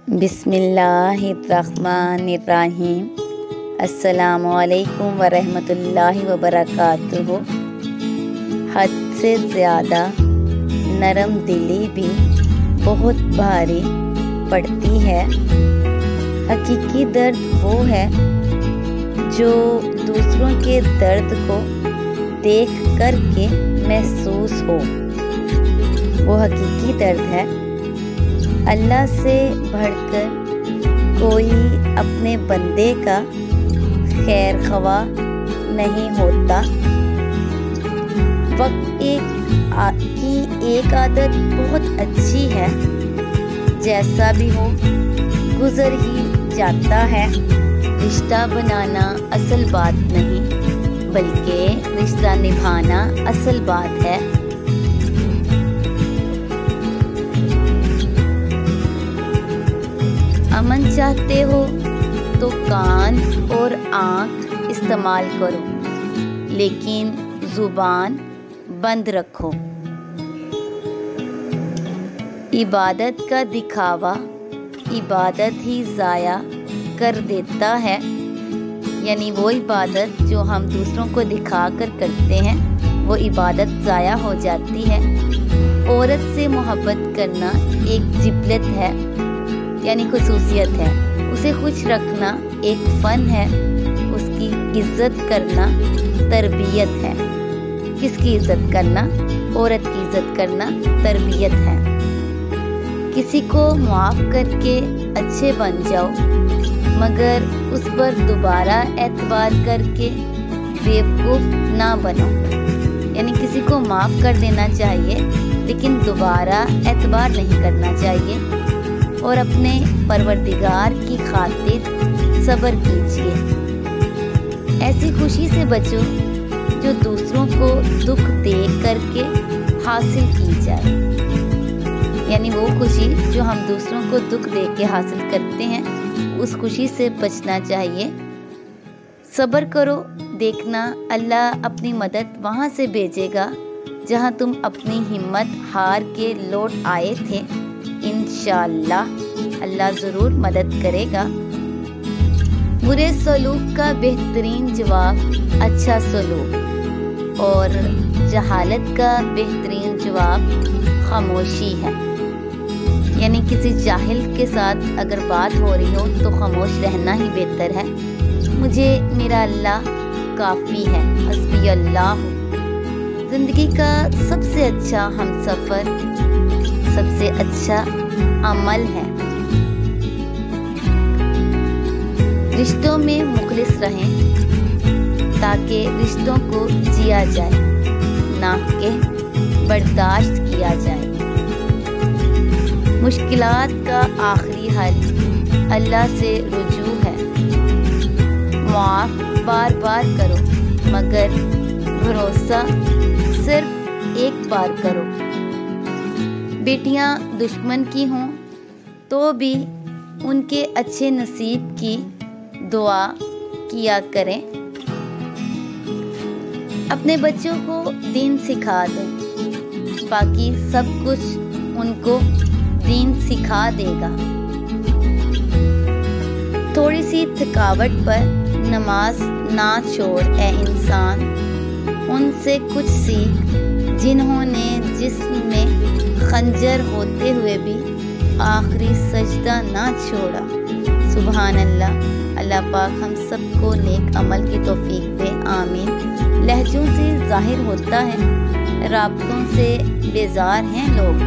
بسم اللہ الرحمن الرحیم۔ السلام علیکم ورحمۃ اللہ وبرکاتہ۔ حد سے زیادہ نرم دلی بھی بہت بھاری پڑتی ہے۔ حقیقی درد وہ ہے جو دوسروں کے درد کو دیکھ کر کے محسوس ہو، وہ حقیقی درد ہے۔ اللہ سے بڑھ کر کوئی اپنے بندے کا خیر خواہ نہیں ہوتا۔ وقت کی ایک عادت بہت اچھی ہے، جیسا بھی ہو گزر ہی جاتا ہے۔ رشتہ بنانا اصل بات نہیں، بلکہ رشتہ نبھانا اصل بات ہے۔ امن چاہتے ہو تو کان اور آنکھ استعمال کرو، لیکن زبان بند رکھو۔ عبادت کا دکھاوا عبادت ہی ضائع کر دیتا ہے، یعنی وہ عبادت جو ہم دوسروں کو دکھا کر کرتے ہیں وہ عبادت ضائع ہو جاتی ہے۔ عورت سے محبت کرنا ایک جبلت ہے، یعنی خصوصیت ہے۔ اسے خوش رکھنا ایک فن ہے، اس کی عزت کرنا تربیت ہے۔ کس کی عزت کرنا؟ عورت کی عزت کرنا تربیت ہے۔ کسی کو معاف کر کے اچھے بن جاؤ، مگر اس پر دوبارہ اعتبار کر کے بیوقوف نہ بنو۔ یعنی کسی کو معاف کر دینا چاہیے، لیکن دوبارہ اعتبار نہیں کرنا چاہیے، اور اپنے پروردگار کی خاطر صبر کیجیے۔ ایسی خوشی سے بچو جو دوسروں کو دکھ دے کر کے حاصل کی جائے، یعنی وہ خوشی جو ہم دوسروں کو دکھ دے کے حاصل کرتے ہیں، اس خوشی سے بچنا چاہیے۔ صبر کرو، دیکھنا اللہ اپنی مدد وہاں سے بھیجے گا جہاں تم اپنی ہمت ہار کے لوٹ آئے تھے۔ انشاءاللہ اللہ ضرور مدد کرے گا۔ برے سلوک کا بہترین جواب اچھا سلوک، اور جہالت کا بہترین جواب خاموشی ہے۔ یعنی کسی جاہل کے ساتھ اگر بات ہو رہی ہو تو خاموش رہنا ہی بہتر ہے۔ مجھے میرا اللہ کافی ہے، حسبی اللہ۔ زندگی کا سب سے اچھا ہمسفر سب سے اچھا عمل ہے۔ رشتوں میں مخلص رہیں تاکہ رشتوں کو جیا جائے، نہ کہ برداشت کیا جائے۔ مشکلات کا آخری حل اللہ سے رجوع ہے۔ معاف بار بار کرو، مگر بھروسہ صرف ایک بار کرو۔ بیٹیاں دشمن کی ہوں تو بھی ان کے اچھے نصیب کی دعا کیا کریں۔ اپنے بچوں کو دین سکھا دیں، باقی سب کچھ ان کو دین سکھا دے گا۔ تھوڑی سی تھکاوٹ پر نماز نہ چھوڑ اے انسان، ان سے کچھ سیکھ جنہوں نے جسم میں خنجر ہوتے ہوئے بھی آخری سجدہ نہ چھوڑا۔ سبحان اللہ۔ اللہ پاک ہم سب کو نیک عمل کی توفیق دے، آمین۔ لہجوں سے ظاہر ہوتا ہے، رابطوں سے بیزار ہیں لوگ۔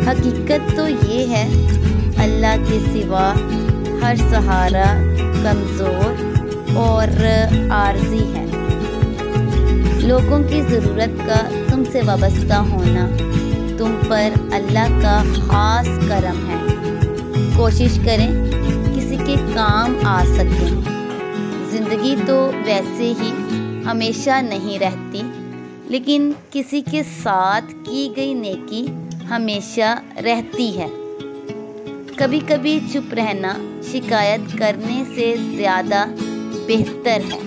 حقیقت تو یہ ہے اللہ کے سوا ہر سہارا کمزور اور عارضی ہے۔ لوگوں کی ضرورت کا تم سے وابستہ ہونا تم پر اللہ کا خاص کرم ہے۔ کوشش کریں کسی کے کام آ سکیں۔ زندگی تو ویسے ہی ہمیشہ نہیں رہتی، لیکن کسی کے ساتھ کی گئی نیکی ہمیشہ رہتی ہے۔ کبھی کبھی چپ رہنا شکایت کرنے سے زیادہ بہتر ہے۔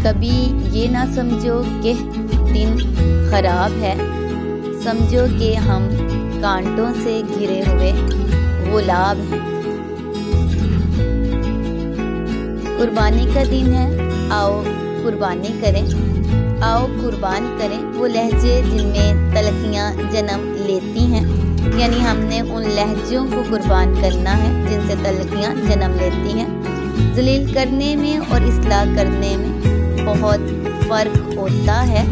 کبھی یہ نہ سمجھو کہ دن خراب ہے، سمجھو کہ ہم کانٹوں سے گھرے ہوئے گلاب ہیں۔ قربانی کا دن ہے، آؤ قربانی کریں، آؤ قربان کریں وہ لہجے جن میں تلخیاں جنم لیتی ہیں، یعنی ہم نے ان لہجوں کو قربان کرنا ہے جن سے تلخیاں جنم لیتی ہیں۔ ذلیل کرنے میں اور اصلاح کرنے میں بہت فرق ہوتا ہے۔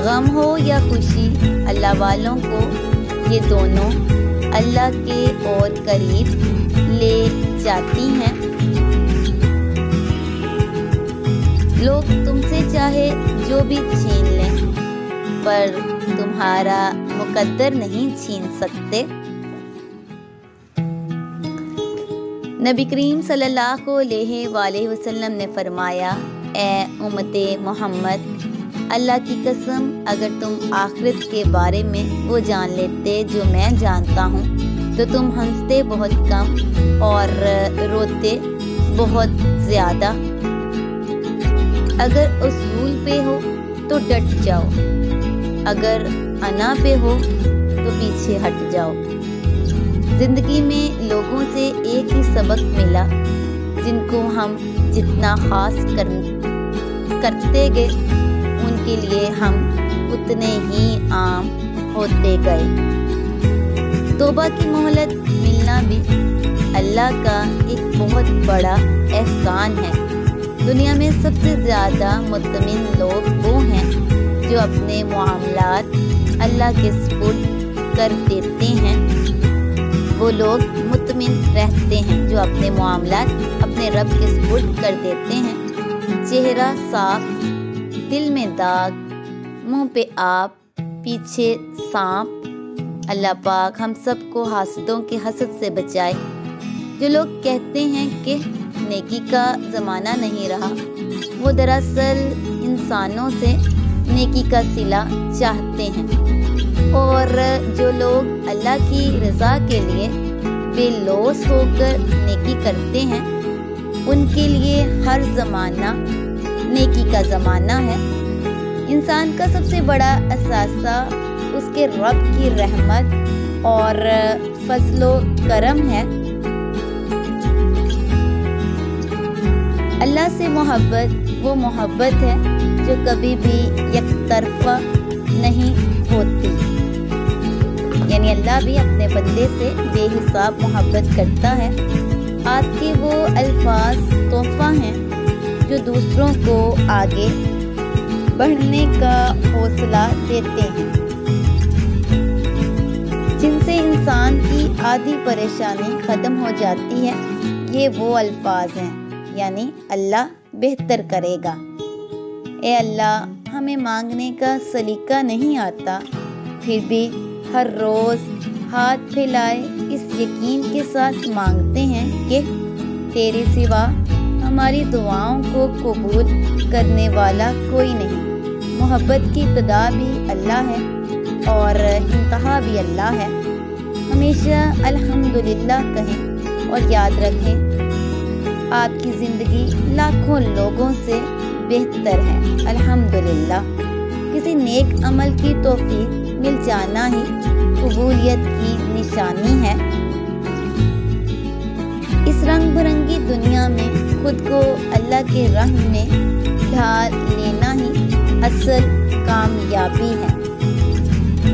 غم ہو یا خوشی، اللہ والوں کو یہ دونوں اللہ کے اور قریب لے جاتی ہیں۔ لوگ تم سے چاہے جو بھی چھین لیں، پر تمہارا مقدر نہیں چھین سکتے۔ نبی کریم صلی اللہ علیہ وآلہ وسلم نے فرمایا، اے امت محمد، اللہ کی قسم اگر تم آخرت کے بارے میں وہ جان لیتے جو میں جانتا ہوں تو تم ہنستے بہت کم اور روتے بہت زیادہ۔ اگر اصول پہ ہو تو ڈٹ جاؤ، اگر انا پہ ہو تو پیچھے ہٹ جاؤ۔ زندگی میں لوگوں سے ایک ہی سبق ملا، جن کو ہم جتنا خاص کرتے گئے ان کے لیے ہم اتنے ہی عام ہوتے گئے۔ توبہ کی مہلت ملنا بھی اللہ کا ایک بہت بڑا احسان ہے۔ دنیا میں سب سے زیادہ مطمئن لوگ وہ ہیں جو اپنے معاملات اللہ کے سپرد کر دیتے ہیں۔ وہ لوگ مطمئن رہتے ہیں جو اپنے معاملات اپنے رب کے سپرد کر دیتے ہیں۔ چہرہ صاف، دل میں داغ، منہ پہ آپ، پیچھے سانپ۔ اللہ پاک ہم سب کو حاسدوں کے حسد سے بچائے۔ جو لوگ کہتے ہیں کہ نیکی کا زمانہ نہیں رہا، وہ دراصل انسانوں سے نیکی کا صلہ چاہتے ہیں، اور جو لوگ اللہ کی رضا کے لیے بے لوث ہو کر نیکی کرتے ہیں ان کے لیے ہر زمانہ نیکی کا زمانہ ہے۔ انسان کا سب سے بڑا اثاثہ اس کے رب کی رحمت اور فضل و کرم ہے۔ اللہ سے محبت وہ محبت ہے جو کبھی بھی یک طرفہ نہیں ہوتی، یعنی اللہ بھی اپنے بندے سے بے حساب محبت کرتا ہے۔ آپ کے وہ الفاظ تحفہ ہیں جو دوسروں کو آگے بڑھنے کا حوصلہ دیتے ہیں، جن سے انسان کی آدھی پریشانی ختم ہو جاتی ہے۔ یہ وہ الفاظ ہیں، یعنی اللہ بہتر کرے گا۔ اے اللہ، ہمیں مانگنے کا سلیقہ نہیں آتا، پھر بھی ہر روز ہاتھ پھیلائے اس یقین کے ساتھ مانگتے ہیں کہ تیرے سوا ہماری دعاؤں کو قبول کرنے والا کوئی نہیں۔ محبت کی ابتدا بھی اللہ ہے اور انتہا بھی اللہ ہے۔ ہمیشہ الحمدللہ کہیں اور یاد رکھیں آپ کی زندگی لاکھوں لوگوں سے بہتر ہے۔ الحمدللہ، کسی نیک عمل کی توفیق مل جانا ہی قبولیت کی نشانی ہے۔ اس رنگ برنگی دنیا میں خود کو اللہ کے رنگ میں ڈھال لینا ہی اصل کامیابی ہے،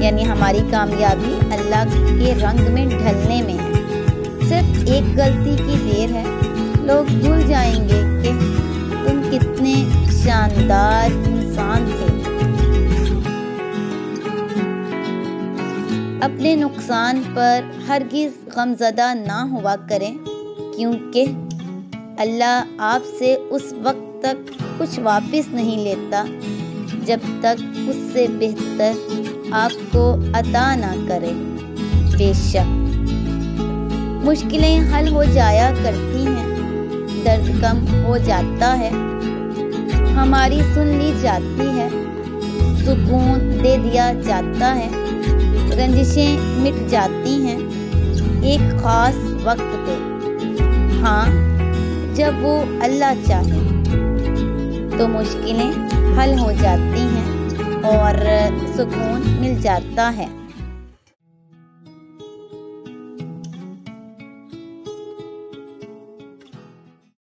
یعنی ہماری کامیابی اللہ کے رنگ میں ڈھلنے میں ہے۔ صرف ایک غلطی کی دیر ہے، لوگ بھول جائیں گے کہ تم کتنے شاندار انسان تھے۔ اپنے نقصان پر ہرگز غمزدہ نہ ہوا کریں، کیونکہ اللہ آپ سے اس وقت تک کچھ واپس نہیں لیتا جب تک اس سے بہتر آپ کو عطا نہ کرے۔ بے شک مشکلیں حل ہو جایا کرتی ہیں، درد کم ہو جاتا ہے، ہماری سن لی جاتی ہے، سکون دے دیا جاتا ہے، رنجشیں مٹ جاتی ہیں ایک خاص وقت پہ، ہاں جب وہ اللہ چاہے تو مشکلیں حل ہو جاتی ہیں۔ اور سکون مل جاتا ہے۔